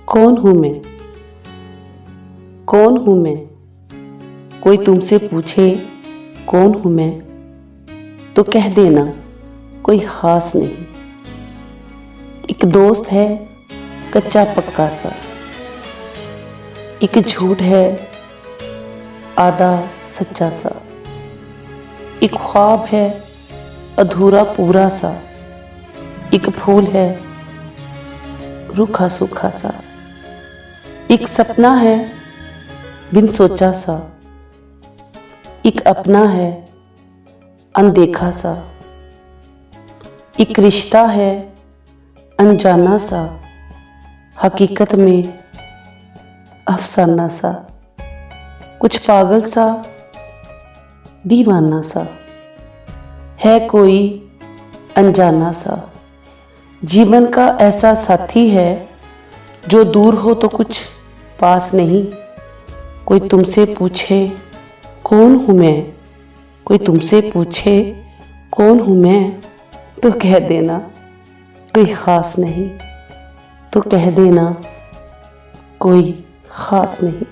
कौन हूँ मैं, कौन हूँ मैं। कोई तुमसे पूछे कौन हूँ मैं, तो कह देना कोई खास नहीं। एक दोस्त है कच्चा पक्का सा, एक झूठ है आधा सच्चा सा, एक ख्वाब है अधूरा पूरा सा, एक फूल है रूखा सूखा सा, एक सपना है बिन सोचा सा, एक अपना है अनदेखा सा, एक रिश्ता है अनजाना सा, हकीकत में अफसाना सा, कुछ पागल सा दीवाना सा, है कोई अनजाना सा। जीवन का ऐसा साथी है जो दूर हो तो कुछ पास नहीं। कोई तुमसे पूछे कौन हूँ मैं, कोई तुमसे पूछे कौन हूँ मैं, तो कह देना कोई खास नहीं, तो कह देना कोई खास नहीं।